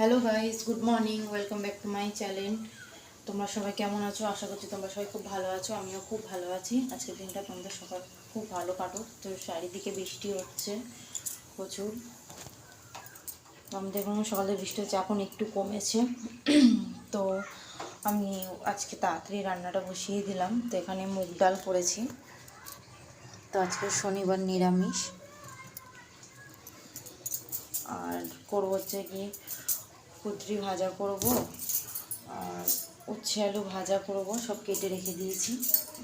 Hello guys, good morning, welcome back to my channel. তোমরা সবাই কেমন আছো? আশা করছি তোমরা সবাই খুব ভালো আছো। আমিও খুব ভালো আছি। আজকের দিনটা তোমাদের সকাল খুব ভালো কাটুক। তো চারিদিকে বৃষ্টি হচ্ছে প্রচুর। আমাদের এখন সকালে বৃষ্টি হচ্ছে, এখন একটু কমেছে। তো আমি আজকে তাড়াতাড়ি রান্নাটা বসিয়ে দিলাম। তো এখানে মুগ ডাল করেছি। তো আজকে শনিবার নিরামিষ। আর করবো হচ্ছে কি কুঁদরি ভাজা করব, আর উচ্ছে আলু ভাজা করব। সব কেটে রেখে দিয়েছি।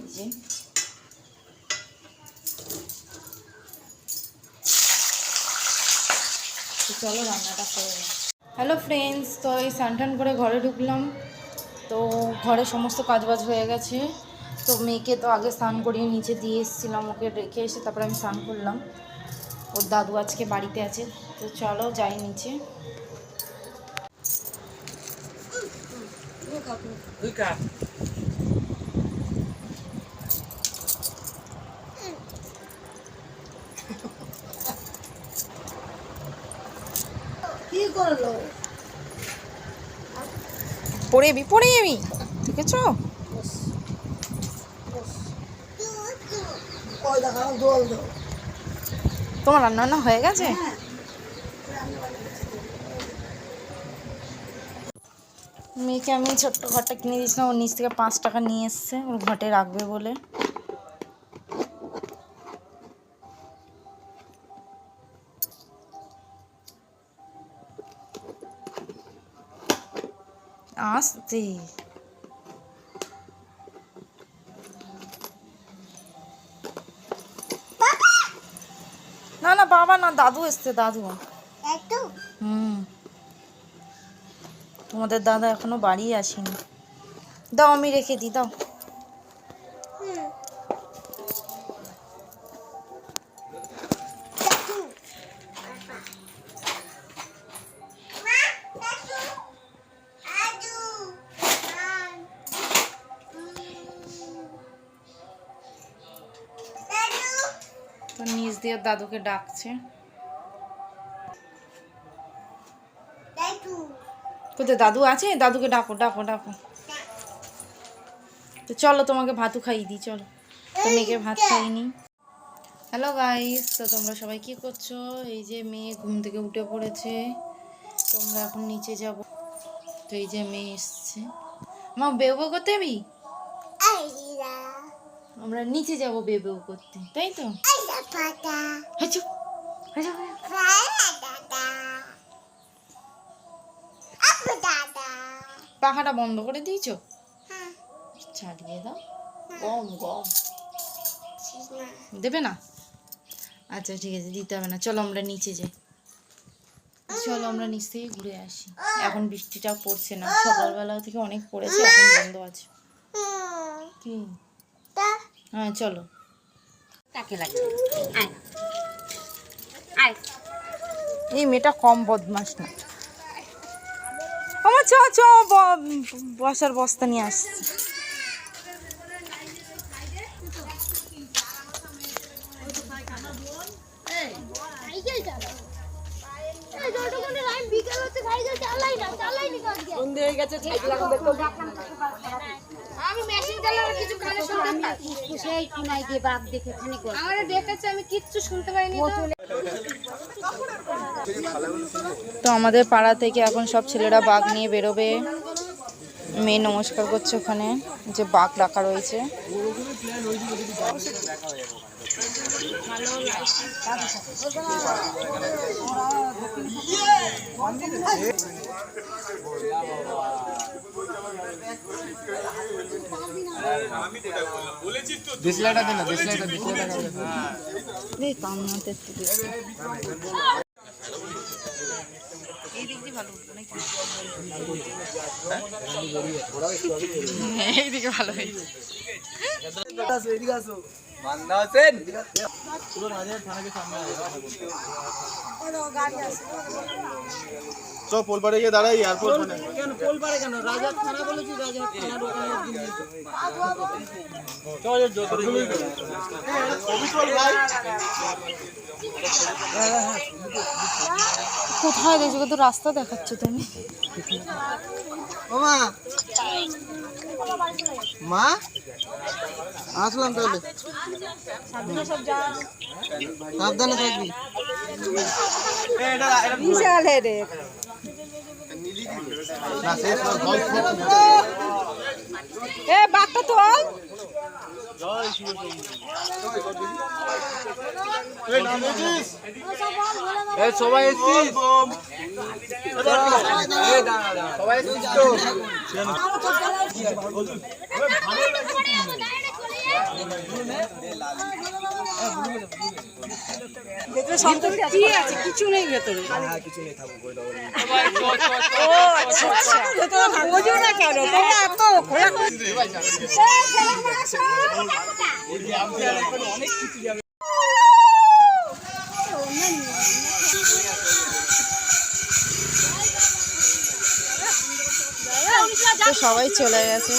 এই যে তো চলো রান্নাটা করে নিই। হ্যালো ফ্রেন্ডস, তো এই স্নান করে ঘরে ঢুকলাম। তো ঘরে সমস্ত কাজবাজ হয়ে গেছে। তো মেয়েকে তো আগে স্নান করিয়ে নিচে দিয়ে এসেছিলাম, ওকে রেখে এসে তারপরে আমি স্নান করলাম। ওর দাদু আজকে বাড়িতে আছে। তো চলো যাই নিচে। পড়ে যাবি, ঠিক আছে? তোমার রান্না হয়ে গেছে? মেয়েকে আমি ছোট্ট ঘরটা কিনে দিয়েছিলাম, ওর নিচ থেকে 5 টাকা নিয়ে এসছে ওর ঘটে রাখবে বলে। আসতে না না, বাবা না, দাদু এসছে, দাদু। তোমাদের দাদা এখনো বাড়ি আসেনি। দাও, আমি রেখে দিই, দাও। তো নিচ দিয়ে দাদুকে ডাকছে। কোথায় দাদু আছে? দাদুকে ডাকো ডাকো ডাকো। তো চলো তোমাকে ভাতও খাইয়ে দিই, চলো। তো মেয়েকে ভাত খাইয়ে নিই। হ্যালো গাইস, তো তোমরা সবাই কি করছো? এই যে মেয়ে ঘুম থেকে উঠে পড়েছে। তোমরা এখন নিচে যাব। তো এই যে মেয়ে এসছে। মা বেউ করতে যাবি? আমরা নিচে যাব বেউ করতে, তাই তো? পাখাটা বন্ধ করে দিয়েছো? চালিয়ে দাও। গম গম দেবে না? আচ্ছা ঠিক আছে, দিতে হবে না। চলো আমরা নিচে যাই। চলো আমরা নিচ থেকে ঘুরে আসি। এখন বৃষ্টিটাও পড়ছে না, সকালবেলা থেকে অনেক পড়েছে, এখন বন্ধ আছে। কি? হ্যাঁ চলো। এই মেয়েটা কম বদমাস না। আমার চ চ বসার বস্তা নিয়ে আসছে। আমি মেশিন চালানোর কিছু কানে শুনতে পাচ্ছি। সেই কিনাই দিয়ে বাপ দেখে খানি করে আমারে দেখেছে, আমি কিচ্ছু শুনতে পাইনি। তো আমাদের পাড়া থেকে এখন সব ছেলেরা বাঘ নিয়ে বেরোবে। মেয়ে নমস্কার করছে ওখানে যে বাঘ রাখা রয়েছে। এইদিকে ভালো হয়েছে। চল পোলপাড়ে গিয়ে দাঁড়াই এয়ারপোর্ট মানে কেন পোলপাড়ে কেন রাজার থানা বলেছি রাজার থানার ওখানে একদিন চল ছবি তোল ভাই কোথায় দেখছো তো রাস্তা দেখাচ্ছ তুমি? ও মা মা আসলাম তাহলে সাবধানে থাকবি বিশাল রে না শেষ না জল এ বাঘটা তোল এই নাম এসেছিস এই সবাই এসেছিস এই দাঁড়া সবাই এসেছিস তো কি আছে কিছু নেই ভেতরে কিছু নেই থাকবো বই দাও ও আচ্ছা আচ্ছা তোমরা বোঝো না কেন তোমরা এত খোলা তো সবাই চলে গেছে।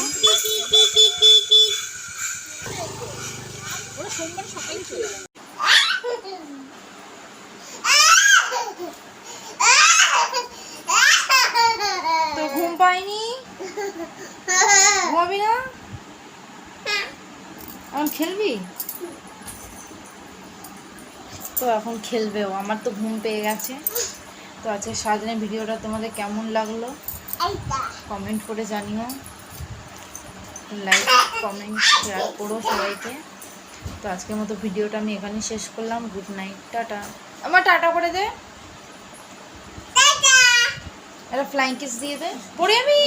তো ঘুম পাইনি, ঘুমাবি না, এখন খেলবি? তো এখন খেলবেও, আমার তো ঘুম পেয়ে গেছে। তো আজকে সারাদিনের ভিডিওটা তোমাদের কেমন লাগলো কমেন্ট করে জানিও, লাইক কমেন্ট শেয়ার করো সবাইকে। তো আজকের মতো ভিডিওটা আমি এখানেই শেষ করলাম। Good night, tata. আমার টাটা করে দে, একটা ফ্লাইং কিস দিয়ে দে। পড়ে আমি